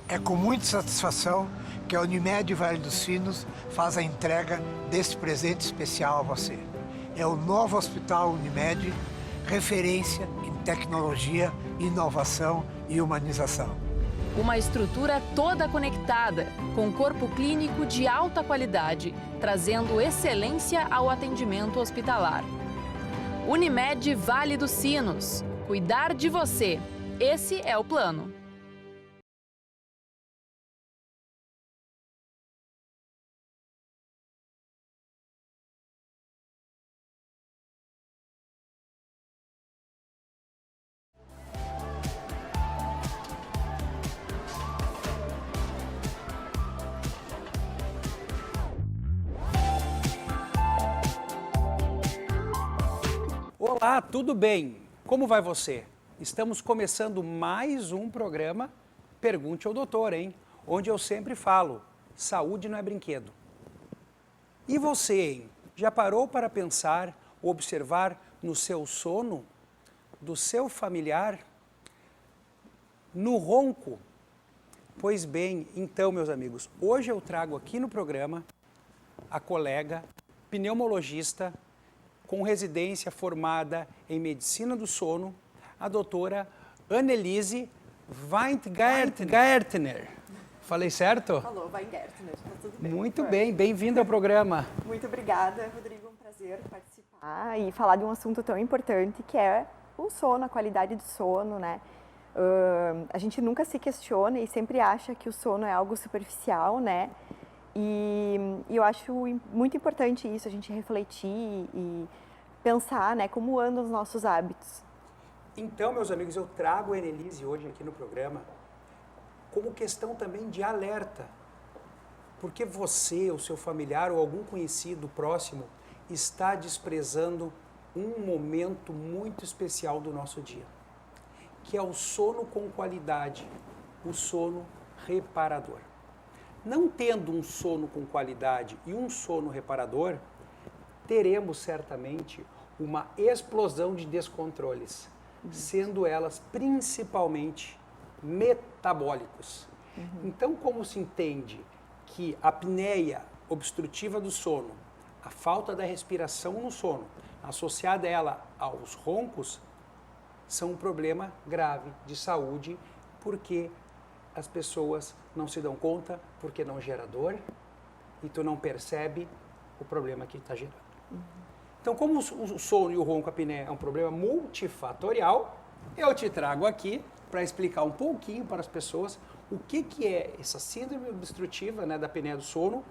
É com muita satisfação que a Unimed Vale dos Sinos faz a entrega deste presente especial a você. É o novo Hospital Unimed, referência em tecnologia, inovação e humanização. Uma estrutura toda conectada, com corpo clínico de alta qualidade, trazendo excelência ao atendimento hospitalar. Unimed Vale dos Sinos. Cuidar de você. Esse é o plano. Olá, tudo bem? Como vai você? Estamos começando mais um programa Pergunte ao Doutor, hein? Onde eu sempre falo, saúde não é brinquedo. E você, hein? Já parou para pensar ou observar no seu sono, do seu familiar, no ronco? Pois bem, então, meus amigos, hoje eu trago aqui no programa a colega pneumologista com residência formada em medicina do sono, a doutora Annelise Weingartner. Falei certo? Falou, Weingartner, tá tudo bem. Muito bem, bem-vindo ao programa. Muito obrigada, Rodrigo, é um prazer participar e falar de um assunto tão importante que é o sono, a qualidade do sono, né? A gente nunca se questiona e sempre acha que o sono é algo superficial, né? E eu acho muito importante isso, a gente refletir e pensar, né, como andam os nossos hábitos. Então, meus amigos, eu trago a Annelise hoje aqui no programa como questão também de alerta. Porque você, o seu familiar ou algum conhecido próximo está desprezando um momento muito especial do nosso dia, que é o sono com qualidade, o sono reparador. Não tendo um sono com qualidade e um sono reparador, teremos certamente uma explosão de descontroles, sendo elas principalmente metabólicos. Então, como se entende que a apneia obstrutiva do sono, a falta da respiração no sono, associada ela aos roncos, são um problema grave de saúde, porque as pessoas não se dão conta, porque não gera dor, e tu não percebe o problema que está gerando. Então, como o sono e o ronco, a apneia, é um problema multifatorial, eu te trago aqui para explicar um pouquinho para as pessoas o que é essa síndrome obstrutiva, né, da apneia do sono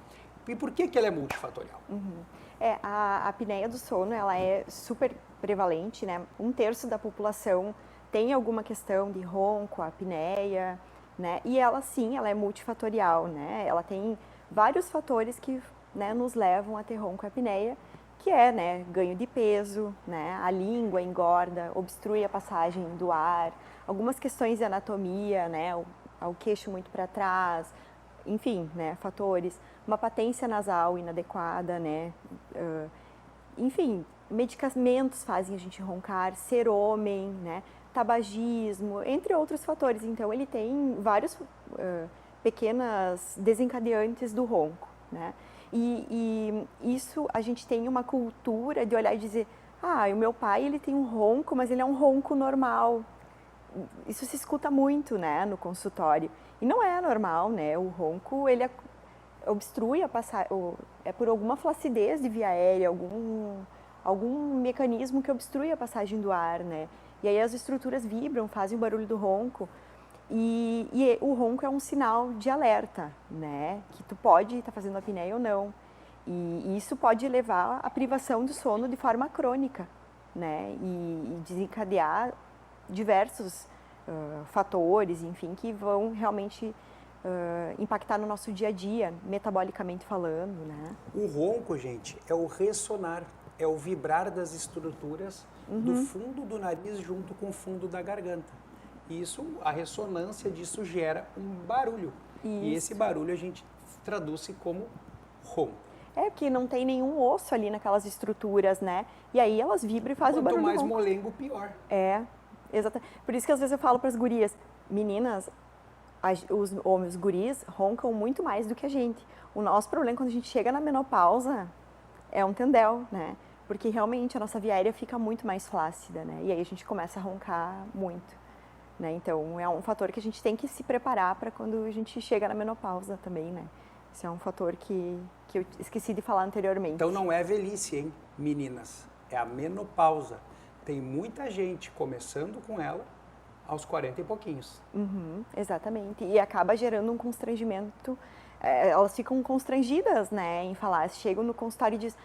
e por que ela é multifatorial. A apneia do sono, ela é super prevalente, né? 1/3 da população tem alguma questão de ronco, apneia, né? E ela sim, ela é multifatorial, né? Ela tem vários fatores que, né, nos levam a ter ronco e apneia, que é, né, ganho de peso, né? A língua engorda, obstrui a passagem do ar, algumas questões de anatomia, né? O queixo muito para trás, enfim, né, fatores, uma patência nasal inadequada, né? Enfim, medicamentos fazem a gente roncar, ser homem, né? Tabagismo, entre outros fatores. Então, ele tem vários pequenas desencadeantes do ronco, né? E isso, a gente tem uma cultura de olhar e dizer, o meu pai, ele tem um ronco, mas ele é um ronco normal. Isso se escuta muito, né, no consultório. E não é normal, né? O ronco, ele obstrui a passagem, é por alguma flacidez de via aérea, algum mecanismo que obstrui a passagem do ar, né? E aí as estruturas vibram, fazem o barulho do ronco. E o ronco é um sinal de alerta, né? Que tu pode estar fazendo apneia ou não. E isso pode levar à privação do sono de forma crônica, né? E desencadear diversos fatores, enfim, que vão realmente impactar no nosso dia a dia, metabolicamente falando, né? O ronco, gente, é o ressonar, é o vibrar das estruturas do fundo do nariz junto com o fundo da garganta. Isso, a ressonância disso gera um barulho. Isso. E esse barulho a gente traduz como ronco. É, porque não tem nenhum osso ali naquelas estruturas, né? E aí elas vibram e fazem o barulho. Quanto mais molengo, pior. É, exatamente. Por isso que às vezes eu falo para as gurias, meninas, os guris roncam muito mais do que a gente. O nosso problema quando a gente chega na menopausa é um tendel, né? Porque realmente a nossa via aérea fica muito mais flácida, né? E aí a gente começa a roncar muito, né? Então é um fator que a gente tem que se preparar para quando a gente chega na menopausa também, né? Isso é um fator que eu esqueci de falar anteriormente. Então não é velhice, hein, meninas? É a menopausa. Tem muita gente começando com ela aos 40 e pouquinhos. Exatamente. E acaba gerando um constrangimento. Elas ficam constrangidas, né, em falar. Chegam no consultório e dizem,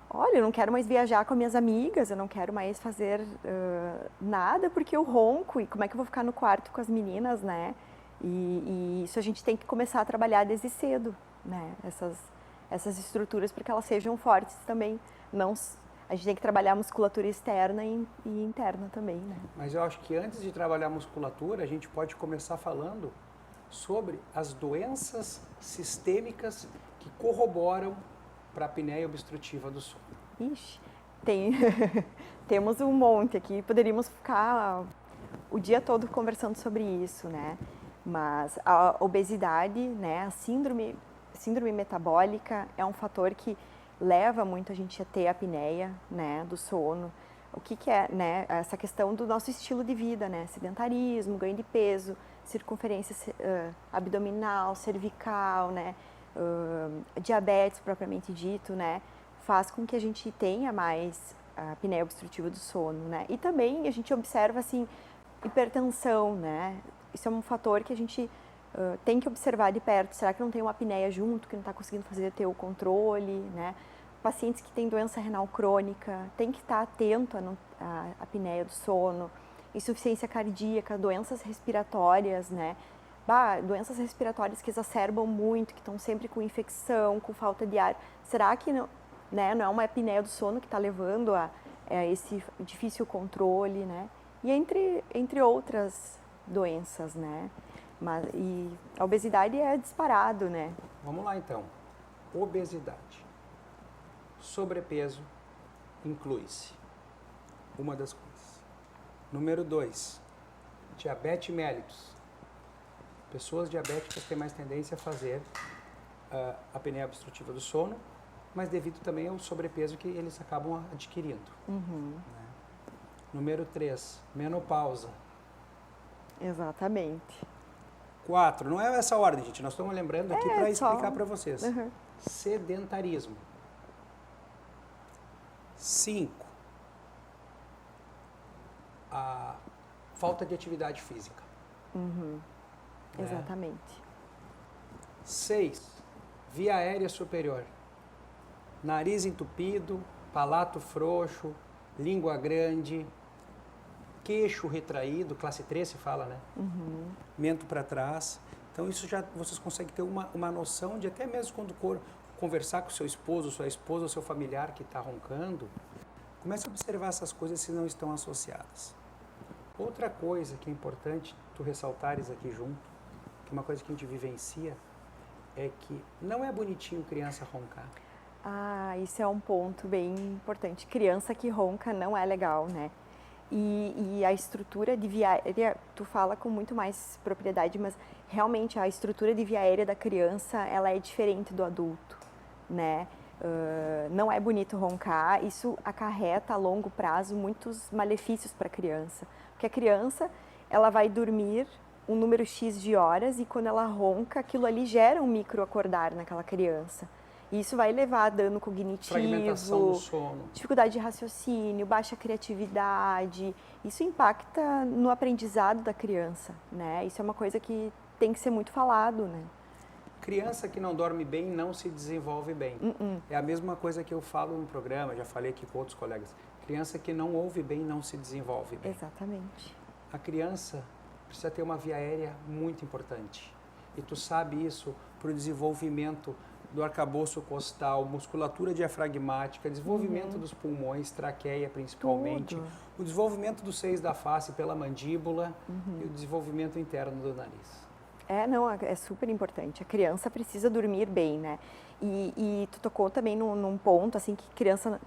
olha, eu não quero mais viajar com as minhas amigas, eu não quero mais fazer nada porque eu ronco. E como é que eu vou ficar no quarto com as meninas, né? E isso a gente tem que começar a trabalhar desde cedo, né? Essas estruturas para que elas sejam fortes também. Não, a gente tem que trabalhar a musculatura externa e interna também, né? Mas eu acho que antes de trabalhar a musculatura, a gente pode começar falando sobre as doenças sistêmicas que corroboram para a apneia obstrutiva do sono. Ixi, temos um monte aqui, poderíamos ficar o dia todo conversando sobre isso, né? Mas a obesidade, né, a síndrome metabólica é um fator que leva muito a gente a ter a apneia, né, do sono. O que é, né, essa questão do nosso estilo de vida, né, sedentarismo, ganho de peso, circunferência abdominal, cervical, né, diabetes propriamente dito, né, faz com que a gente tenha mais a apneia obstrutiva do sono, né. E também a gente observa, assim, hipertensão, né, isso é um fator que a gente tem que observar de perto. Será que não tem uma apneia junto, que não está conseguindo ter o controle, né? Pacientes que têm doença renal crônica, tem que estar atento à apneia do sono. Insuficiência cardíaca, doenças respiratórias, né? Doenças respiratórias que exacerbam muito, que estão sempre com infecção, com falta de ar. Será que não, né, não é uma apneia do sono que está levando a esse difícil controle, né? E entre outras doenças, né? E a obesidade é disparado, né? Vamos lá então. Obesidade. Sobrepeso inclui-se. Uma das coisas. Número 2, diabetes mellitus. Pessoas diabéticas têm mais tendência a fazer a apneia obstrutiva do sono, mas devido também ao sobrepeso que eles acabam adquirindo. Né? Número 3, menopausa. Exatamente. 4, não é essa ordem, gente, nós estamos lembrando aqui para explicar para vocês. Uhum. Sedentarismo. 5, a falta de atividade física. Uhum. Né? Exatamente. 6, via aérea superior. Nariz entupido, palato frouxo, língua grande, queixo retraído, classe 3 se fala, né? Mento para trás. Então isso já vocês conseguem ter uma noção de até mesmo quando conversar com seu esposo, sua esposa ou seu familiar que está roncando, comece a observar essas coisas se não estão associadas. Outra coisa que é importante tu ressaltares aqui junto, que é uma coisa que a gente vivencia, é que não é bonitinho criança roncar. Isso é um ponto bem importante. Criança que ronca não é legal, né? E a estrutura de via aérea, tu fala com muito mais propriedade, mas realmente a estrutura de via aérea da criança, ela é diferente do adulto, né? Não é bonito roncar, isso acarreta a longo prazo muitos malefícios para a criança. Porque a criança, ela vai dormir um número X de horas e quando ela ronca, aquilo ali gera um microacordar naquela criança. E isso vai levar a dano cognitivo, fragmentação do sono, dificuldade de raciocínio, baixa criatividade. Isso impacta no aprendizado da criança, né? Isso é uma coisa que tem que ser muito falado, né? Criança que não dorme bem não se desenvolve bem. É a mesma coisa que eu falo no programa, já falei aqui com outros colegas. Criança que não ouve bem não se desenvolve bem. Exatamente. A criança precisa ter uma via aérea muito importante. E tu sabe isso para o desenvolvimento do arcabouço costal, musculatura diafragmática, desenvolvimento dos pulmões, traqueia principalmente, o desenvolvimento dos seios da face pela mandíbula e o desenvolvimento interno do nariz. É super importante. A criança precisa dormir bem, né? E tu tocou também num ponto, assim, que criança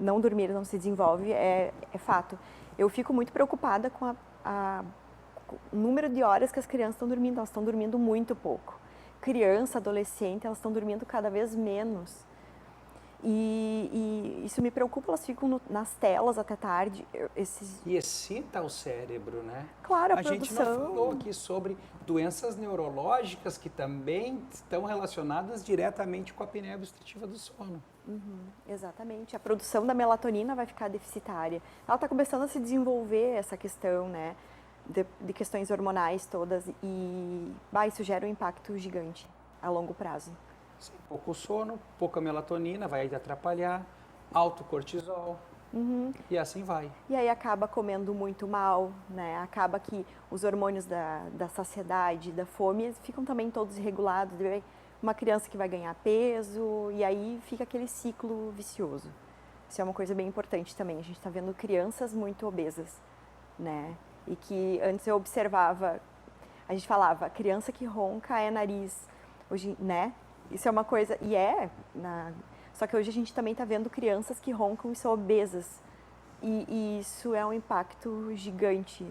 não se desenvolve, é fato. Eu fico muito preocupada com o número de horas que as crianças estão dormindo, elas estão dormindo muito pouco. Criança, adolescente, elas estão dormindo cada vez menos. E isso me preocupa, elas ficam nas telas até tarde. E excita o cérebro, né? Claro, a gente não falou aqui sobre doenças neurológicas que também estão relacionadas diretamente com a apneia obstrutiva do sono. Exatamente. A produção da melatonina vai ficar deficitária. Ela está começando a se desenvolver essa questão, né? De questões hormonais todas. E isso gera um impacto gigante a longo prazo. Sim, pouco sono, pouca melatonina, vai atrapalhar, alto cortisol, e assim vai. E aí acaba comendo muito mal, né? Acaba que os hormônios da saciedade, da fome, ficam também todos irregulados. Uma criança que vai ganhar peso, e aí fica aquele ciclo vicioso. Isso é uma coisa bem importante também. A gente está vendo crianças muito obesas, né? E que antes eu observava, a gente falava, criança que ronca é nariz, hoje, né? Isso é uma coisa, só que hoje a gente também está vendo crianças que roncam e são obesas. E isso é um impacto gigante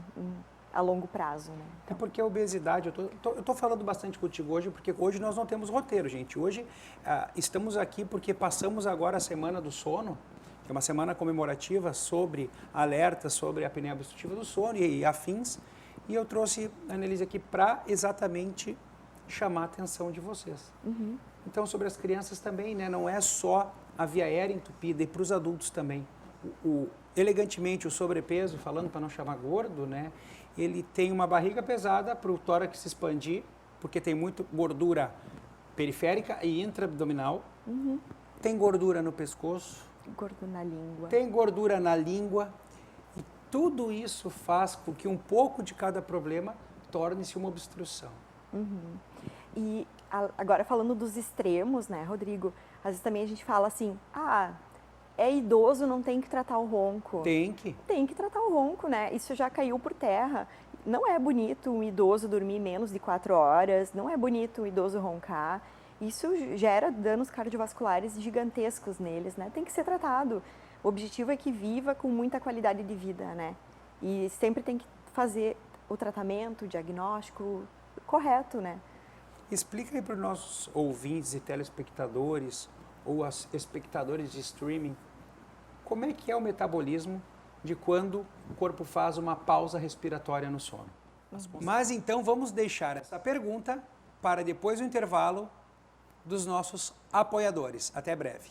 a longo prazo, né? É porque a obesidade, eu tô falando bastante contigo hoje, porque hoje nós não temos roteiro, gente. Hoje estamos aqui porque passamos agora a Semana do Sono, que é uma semana comemorativa sobre alertas sobre a apneia obstrutiva do sono e afins. E eu trouxe a Annelise aqui para exatamente chamar a atenção de vocês. Então, sobre as crianças também, né? Não é só a via aérea entupida, e para os adultos também. Elegantemente, o sobrepeso, falando para não chamar gordo, né? Ele tem uma barriga pesada para o tórax se expandir, porque tem muita gordura periférica e intraabdominal. Tem gordura no pescoço. Gordura na língua. Tem gordura na língua. E tudo isso faz com que um pouco de cada problema torne-se uma obstrução. E agora falando dos extremos, né, Rodrigo? Às vezes também a gente fala assim, é idoso, não tem que tratar o ronco. Tem que. Tem que tratar o ronco, né? Isso já caiu por terra. Não é bonito um idoso dormir menos de 4 horas, não é bonito um idoso roncar. Isso gera danos cardiovasculares gigantescos neles, né? Tem que ser tratado. O objetivo é que viva com muita qualidade de vida, né? E sempre tem que fazer o tratamento, o diagnóstico correto, né? Explica aí para os nossos ouvintes e telespectadores ou espectadores de streaming como é que é o metabolismo de quando o corpo faz uma pausa respiratória no sono. Mas então vamos deixar essa pergunta para depois do intervalo dos nossos apoiadores. Até breve.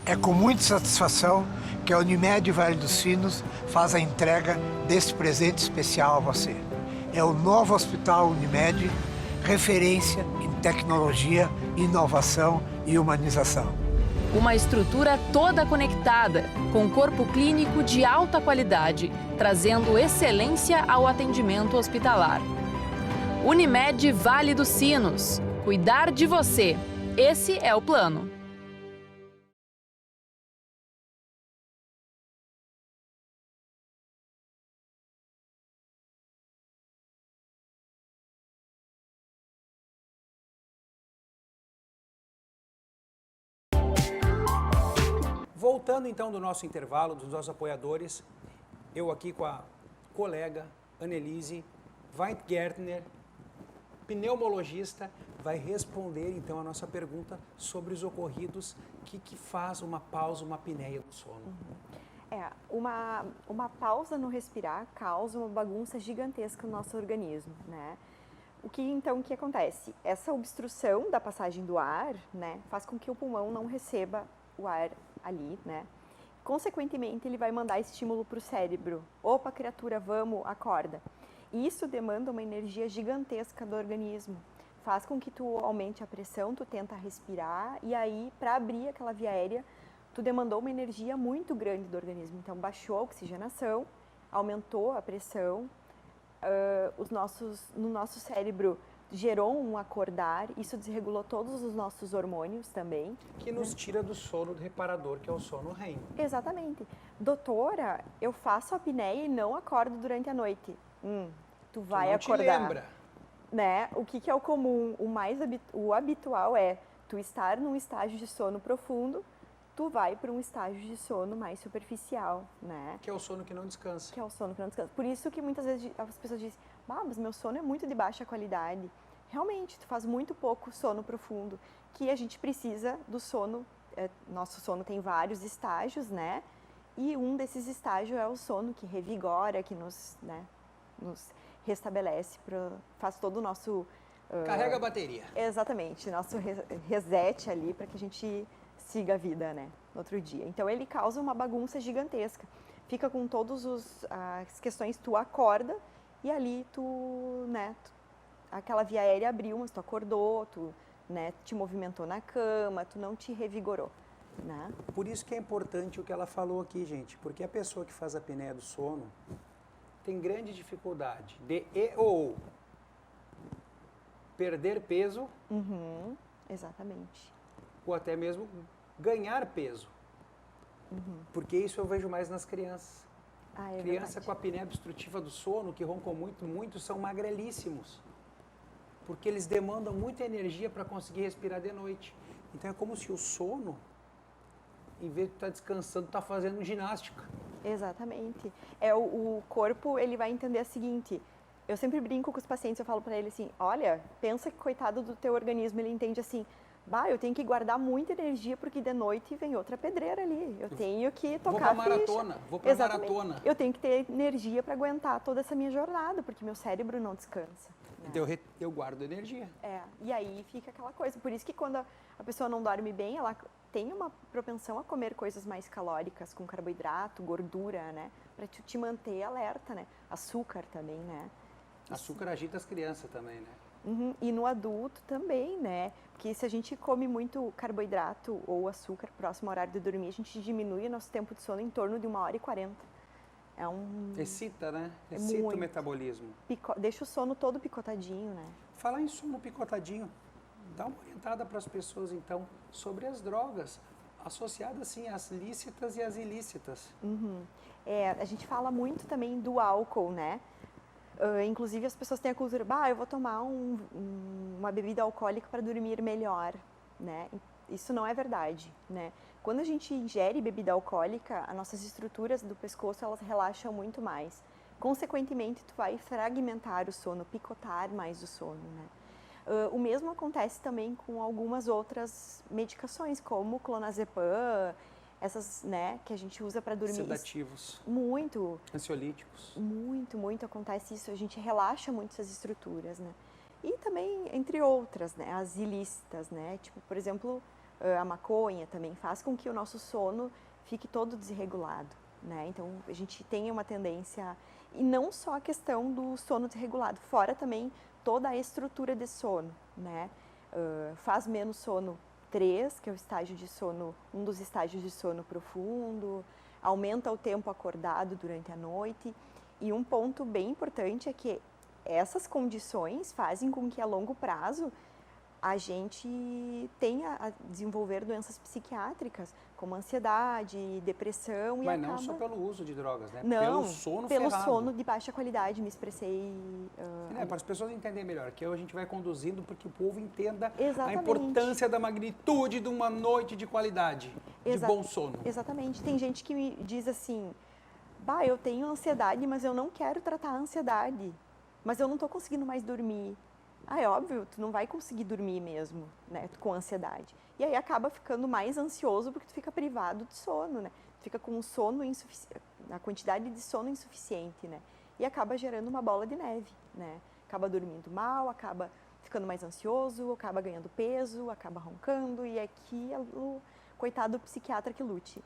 É com muita satisfação que a Unimed Vale dos Sinos faz a entrega desse presente especial a você. É o novo Hospital Unimed, referência em tecnologia, inovação e humanização. Uma estrutura toda conectada, com corpo clínico de alta qualidade, trazendo excelência ao atendimento hospitalar. Unimed Vale dos Sinos. Cuidar de você. Esse é o plano. Voltando então do nosso intervalo, dos nossos apoiadores, eu aqui com a colega Annelise Weingärtner, pneumologista, vai responder então a nossa pergunta sobre os ocorridos que faz uma pausa, uma apneia do sono. Uma pausa no respirar causa uma bagunça gigantesca no nosso organismo, né? O que acontece? Essa obstrução da passagem do ar, né, faz com que o pulmão não receba o ar ali, né? Consequentemente, ele vai mandar estímulo para o cérebro. Opa, criatura, vamos, acorda. Isso demanda uma energia gigantesca do organismo. Faz com que tu aumente a pressão, tu tenta respirar e aí, para abrir aquela via aérea, tu demandou uma energia muito grande do organismo. Então, baixou a oxigenação, aumentou a pressão, no nosso cérebro gerou um acordar, isso desregulou todos os nossos hormônios também. Que nos tira do sono reparador, que é o sono REM. Exatamente. Doutora, eu faço a apneia e não acordo durante a noite. Tu vai não acordar. Te lembra. Né? O que é o comum? O habitual é tu estar num estágio de sono profundo tu vai para um estágio de sono mais superficial, né? Que é o sono que não descansa. Que é o sono que não descansa. Por isso que muitas vezes as pessoas dizem, mas meu sono é muito de baixa qualidade. Realmente, tu faz muito pouco sono profundo, que a gente precisa do sono. Nosso sono tem vários estágios, né? E um desses estágios é o sono que revigora, que nos restabelece, faz todo o nosso... Carrega a bateria. Exatamente, nosso reset ali para que a gente siga a vida, né, no outro dia. Então ele causa uma bagunça gigantesca. Fica com todas as questões, tu acorda e ali aquela via aérea abriu, mas tu acordou, tu, né, te movimentou na cama, tu não te revigorou, né? Por isso que é importante o que ela falou aqui, gente, porque a pessoa que faz a apneia do sono tem grande dificuldade de ou perder peso, Exatamente. ou até mesmo ganhar peso. Porque isso eu vejo mais nas crianças. Ah, é Criança verdade. com a apneia obstrutiva do sono, que roncam muito, são magrelíssimos. Porque eles demandam muita energia para conseguir respirar de noite. Então é como se o sono, em vez de estar descansando, está fazendo ginástica. Exatamente. O corpo, ele vai entender o seguinte, eu sempre brinco com os pacientes, eu falo para ele assim, olha, pensa que coitado do teu organismo, ele entende assim, eu tenho que guardar muita energia porque de noite vem outra pedreira ali, eu tenho que tocar a ficha. Vou pra Exatamente. maratona. Eu tenho que ter energia para aguentar toda essa minha jornada, porque meu cérebro não descansa. Né? Então eu guardo energia. E aí fica aquela coisa, por isso que quando a pessoa não dorme bem, ela tem uma propensão a comer coisas mais calóricas, com carboidrato, gordura, né? Para te manter alerta, né? Açúcar também, né? Açúcar agita as crianças também, né? E no adulto também, né? Porque se a gente come muito carboidrato ou açúcar próximo ao horário de dormir, a gente diminui o nosso tempo de sono em torno de 1h40. Excita, né? Excita o metabolismo. Deixa o sono todo picotadinho, né? Falar em sono picotadinho, dá uma orientada para as pessoas, então, sobre as drogas, associadas, sim, às lícitas e às ilícitas. A gente fala muito também do álcool, né? Inclusive as pessoas têm a cultura, eu vou tomar uma bebida alcoólica para dormir melhor, né? Isso não é verdade, né? Quando a gente ingere bebida alcoólica, as nossas estruturas do pescoço, elas relaxam muito mais. Consequentemente, tu vai fragmentar o sono, picotar mais o sono, né? O mesmo acontece também com algumas outras medicações, como clonazepam, essas, né, que a gente usa para dormir. Sedativos. Muito. Ansiolíticos. Muito acontece isso. A gente relaxa muito essas estruturas, né? E também, entre outras, né, as ilícitas, né? Tipo, por exemplo, a maconha também faz com que o nosso sono fique todo desregulado, né? Então, a gente tem uma tendência... E não só a questão do sono desregulado, fora também toda a estrutura de sono, né? Faz menos sono 3, que é o estágio de sono, um dos estágios de sono profundo, aumenta o tempo acordado durante a noite. E um ponto bem importante é que essas condições fazem com que a longo prazo a gente tenha a desenvolver doenças psiquiátricas, como ansiedade, depressão Mas não só pelo uso de drogas, né? Não, pelo sono pelo ferrado. sono de baixa qualidade, me expressei... Para as pessoas entenderem melhor, que a gente vai conduzindo para que o povo entenda Exatamente. a importância da magnitude de uma noite de qualidade, de bom sono. Exatamente. Tem gente que me diz assim, eu tenho ansiedade, mas eu não quero tratar a ansiedade, mas eu não estou conseguindo mais dormir. É óbvio, tu não vai conseguir dormir mesmo, né, com ansiedade. E aí acaba ficando mais ansioso porque tu fica privado de sono, né? Tu fica com um sono insuficiente, a quantidade de sono insuficiente, né? E acaba gerando uma bola de neve, né? Acaba dormindo mal, acaba ficando mais ansioso, acaba ganhando peso, acaba roncando e aqui é o coitado do psiquiatra que lute.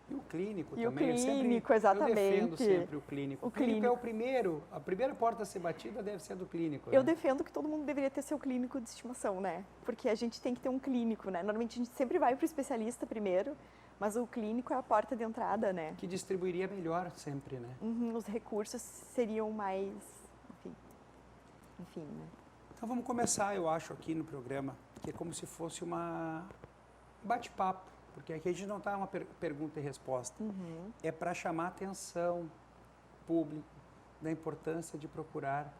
E o clínico E também. o clínico, exatamente. Eu defendo sempre o clínico. O clínico é o primeiro, a primeira porta a ser batida deve ser a do clínico. Eu né? defendo que todo mundo deveria ter seu clínico de estimação, né? Porque a gente tem que ter um clínico, né? Normalmente a gente sempre vai para o especialista primeiro, mas o clínico é a porta de entrada, né? Que distribuiria melhor sempre, né? Os recursos seriam mais, enfim, né? Então vamos começar, eu acho, aqui no programa, que é como se fosse uma bate-papo. Porque aqui a gente não está uma pergunta e resposta. É para chamar a atenção público da importância de procurar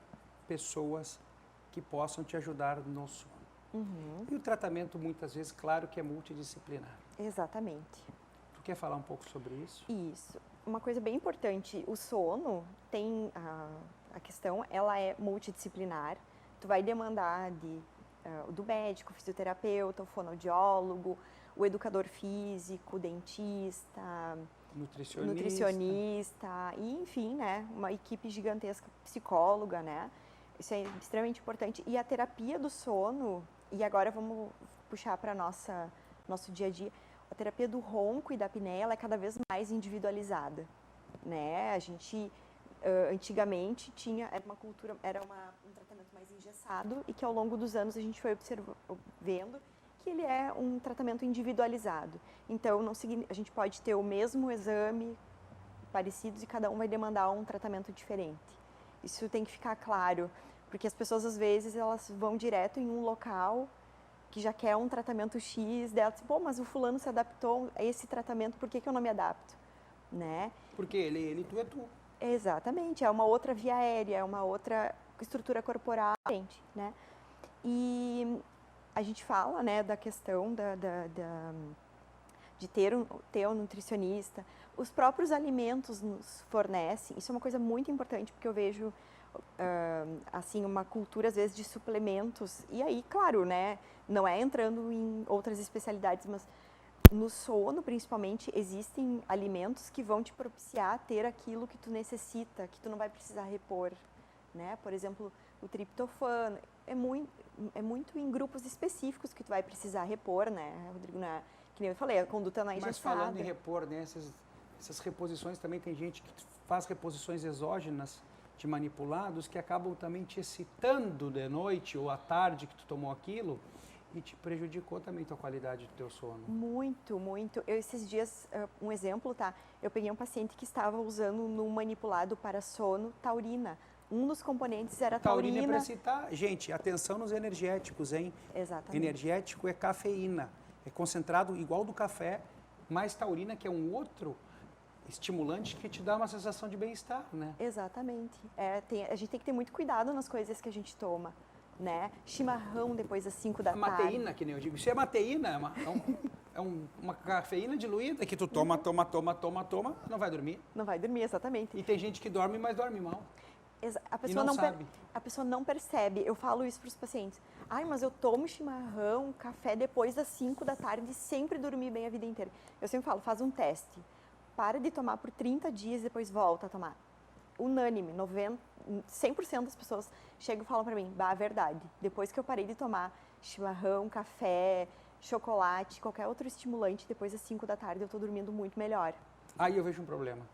pessoas que possam te ajudar no sono. E o tratamento, muitas vezes, claro que é multidisciplinar. Exatamente. Tu quer falar um pouco sobre isso? Isso. Uma coisa bem importante, o sono tem a questão, ela é multidisciplinar. Tu vai demandar do médico, fisioterapeuta, o fonoaudiólogo, o educador físico, o dentista, nutricionista e, enfim, né, uma equipe gigantesca, psicóloga, né? Isso é extremamente importante. E a terapia do sono, e agora vamos puxar para nosso dia a dia, a terapia do ronco e da apneia, ela é cada vez mais individualizada, né? A gente antigamente era uma cultura, um tratamento mais engessado e que ao longo dos anos a gente foi vendo que ele é um tratamento individualizado. Então, a gente pode ter o mesmo exame, parecidos, e cada um vai demandar um tratamento diferente. Isso tem que ficar claro, porque as pessoas, às vezes, elas vão direto em um local que já quer um tratamento X, dela diz, pô, mas o fulano se adaptou a esse tratamento, por que eu não me adapto? Né? Porque ele, tu é tu. Exatamente, é uma outra via aérea, é uma outra estrutura corporal, gente, né? E a gente fala, né, da questão de ter um nutricionista. Os próprios alimentos nos fornecem, isso é uma coisa muito importante, porque eu vejo, assim, uma cultura, às vezes, de suplementos. E aí, claro, né, não é entrando em outras especialidades, mas no sono, principalmente, existem alimentos que vão te propiciar ter aquilo que tu necessita, que tu não vai precisar repor, né? Por exemplo, o triptofano, é muito em grupos específicos que tu vai precisar repor, né, Rodrigo? Que nem eu falei, a conduta não é engessada. Mas falando em repor, né, essas reposições, também tem gente que faz reposições exógenas de manipulados que acabam também te excitando de noite ou à tarde que tu tomou aquilo e te prejudicou também a tua qualidade do teu sono. Muito, muito. Esses dias, um exemplo, tá? Eu peguei um paciente que estava usando no manipulado para sono taurina. Um dos componentes era taurina. Taurina é para citar. Gente, atenção nos energéticos, hein? Exatamente. Energético é cafeína. É concentrado igual do café, mais taurina, que é um outro estimulante que te dá uma sensação de bem-estar, né? Exatamente. A gente tem que ter muito cuidado nas coisas que a gente toma, né? Chimarrão depois das 5 da tarde. Mateína, que nem eu digo. Isso é mateína, uma cafeína diluída que tu toma, não vai dormir. Não vai dormir, exatamente. E tem gente que dorme, mas dorme mal. A pessoa não sabe. A pessoa não percebe. Eu falo isso para os pacientes. Ai, mas eu tomo chimarrão, café depois das 5 da tarde e sempre dormi bem a vida inteira. Eu sempre falo, faz um teste. Para de tomar por 30 dias e depois volta a tomar. Unânime, 100% das pessoas chegam e falam para mim, a verdade, depois que eu parei de tomar chimarrão, café, chocolate, qualquer outro estimulante, depois das 5 da tarde eu estou dormindo muito melhor. Aí eu vejo um problema.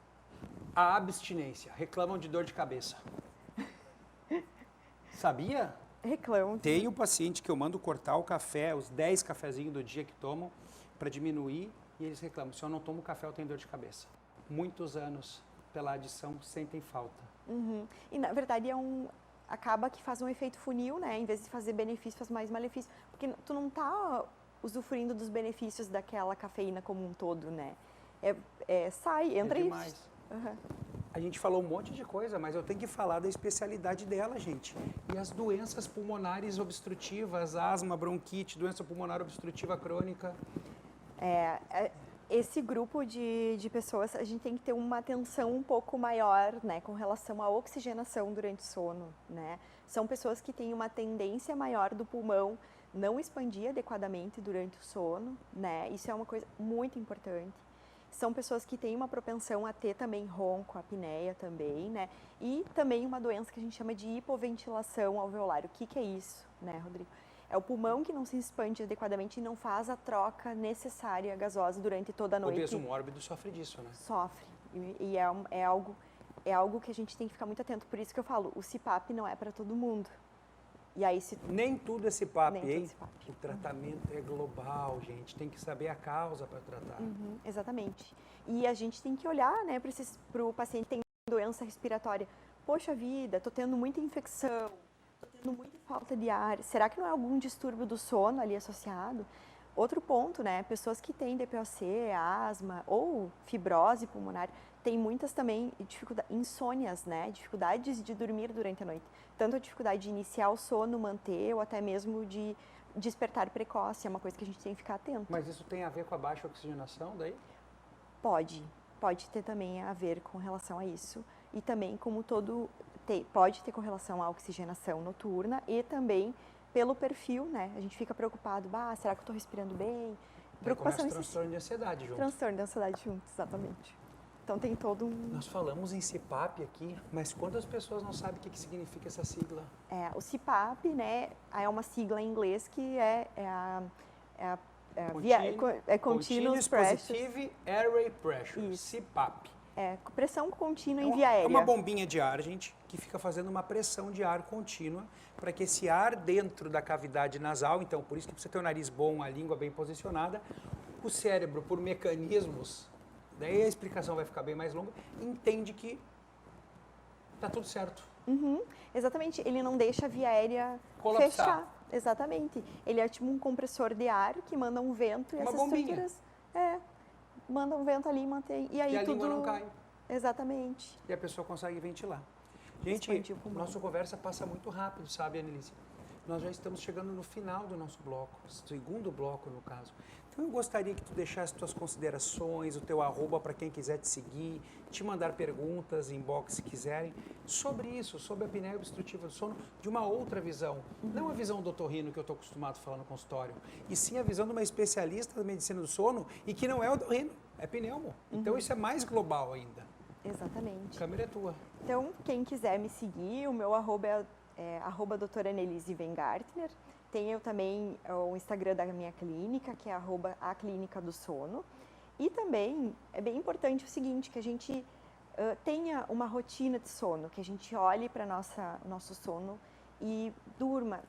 A abstinência. Reclamam de dor de cabeça. Sabia? Reclamam. Tem um paciente que eu mando cortar o café, os 10 cafezinhos do dia que tomam, para diminuir, e eles reclamam, se eu não tomo café eu tenho dor de cabeça. Muitos anos pela adição sentem falta. E na verdade acaba que faz um efeito funil, né? Em vez de fazer benefício, faz mais malefício. Porque tu não tá usufruindo dos benefícios daquela cafeína como um todo, né? Entra é demais. isso. A gente falou um monte de coisa, mas eu tenho que falar da especialidade dela, gente. E as doenças pulmonares obstrutivas, asma, bronquite, doença pulmonar obstrutiva crônica. Esse grupo de pessoas, a gente tem que ter uma atenção um pouco maior, né, com relação à oxigenação durante o sono, né? São pessoas que têm uma tendência maior do pulmão não expandir adequadamente durante o sono, né? Isso é uma coisa muito importante. São pessoas que têm uma propensão a ter também ronco, apneia também, né? E também uma doença que a gente chama de hipoventilação alveolar. O que é isso, né, Rodrigo? É o pulmão que não se expande adequadamente e não faz a troca necessária gasosa durante toda a noite. O obeso mórbido sofre disso, né? Sofre. E é algo que a gente tem que ficar muito atento. Por isso que eu falo, o CPAP não é para todo mundo. E aí, nem tudo é CPAP, nem hein? tudo é CPAP. O tratamento é global, gente. Tem que saber a causa para tratar. Exatamente. E a gente tem que olhar, né, para o paciente que tem doença respiratória. Poxa vida, estou tendo muita infecção, estou tendo muita falta de ar. Será que não é algum distúrbio do sono ali associado? Outro ponto, né, pessoas que têm DPOC, asma ou fibrose pulmonar, tem muitas também insônias, né, dificuldades de dormir durante a noite. Tanto a dificuldade de iniciar o sono, manter, ou até mesmo de despertar precoce, é uma coisa que a gente tem que ficar atento. Mas isso tem a ver com a baixa oxigenação daí? Pode ter também a ver com relação a isso. E também, como pode ter com relação à oxigenação noturna e também pelo perfil, né? A gente fica preocupado, será que eu estou respirando bem? Preocupação excessiva. Transtorno de ansiedade junto. Transtorno de ansiedade junto, exatamente. Então tem todo um... Nós falamos em CPAP aqui, mas quantas pessoas não sabem o que significa essa sigla? O CPAP, né, é uma sigla em inglês que é Continuous Positive Airway Pressure, Isso. CPAP. Pressão contínua em via aérea. É uma bombinha de ar, gente, que fica fazendo uma pressão de ar contínua para que esse ar dentro da cavidade nasal, então por isso que você tem o nariz bom, a língua bem posicionada, o cérebro, por mecanismos, daí a explicação vai ficar bem mais longa, entende que tá tudo certo. Exatamente, ele não deixa a via aérea colapsar. Fechar. Exatamente. Ele é tipo um compressor de ar que manda um vento e uma essas bombinha. estruturas... manda um vento ali e mantém. E aí a tudo... língua não cai. Exatamente. E a pessoa consegue ventilar. Gente, nossa conversa passa muito rápido, sabe, Annelise? Nós já estamos chegando no final do nosso bloco, segundo bloco, no caso. Então, eu gostaria que tu deixasse tuas considerações, o teu arroba para quem quiser te seguir, te mandar perguntas, inbox se quiserem, sobre isso, sobre a apneia obstrutiva do sono, de uma outra visão. Não a visão do otorrino que eu estou acostumado a falar no consultório, e sim a visão de uma especialista da medicina do sono e que não é otorrino, é pneumo. Então, isso é mais global ainda. Exatamente. A câmera é tua. Então, quem quiser me seguir, o meu arroba é doutora Annelise Weingartner. Tenho também o Instagram da minha clínica, que é @a clínica do sono. E também é bem importante o seguinte, que a gente tenha uma rotina de sono, que a gente olhe para nosso sono e durma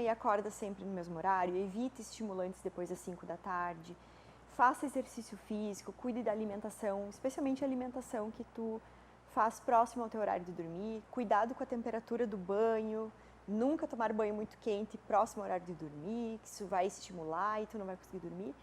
e acorda sempre no mesmo horário, evite estimulantes depois das 5 da tarde, faça exercício físico, cuide da alimentação, especialmente a alimentação que tu faz próximo ao teu horário de dormir, cuidado com a temperatura do banho, nunca tomar banho muito quente próximo ao horário de dormir, que isso vai estimular e tu não vai conseguir dormir.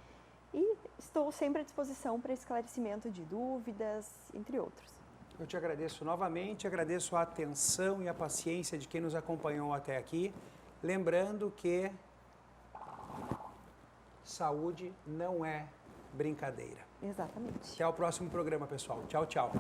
E estou sempre à disposição para esclarecimento de dúvidas, entre outros. Eu te agradeço novamente, agradeço a atenção e a paciência de quem nos acompanhou até aqui. Lembrando que saúde não é brincadeira. Exatamente. Até o próximo programa, pessoal. Tchau, tchau.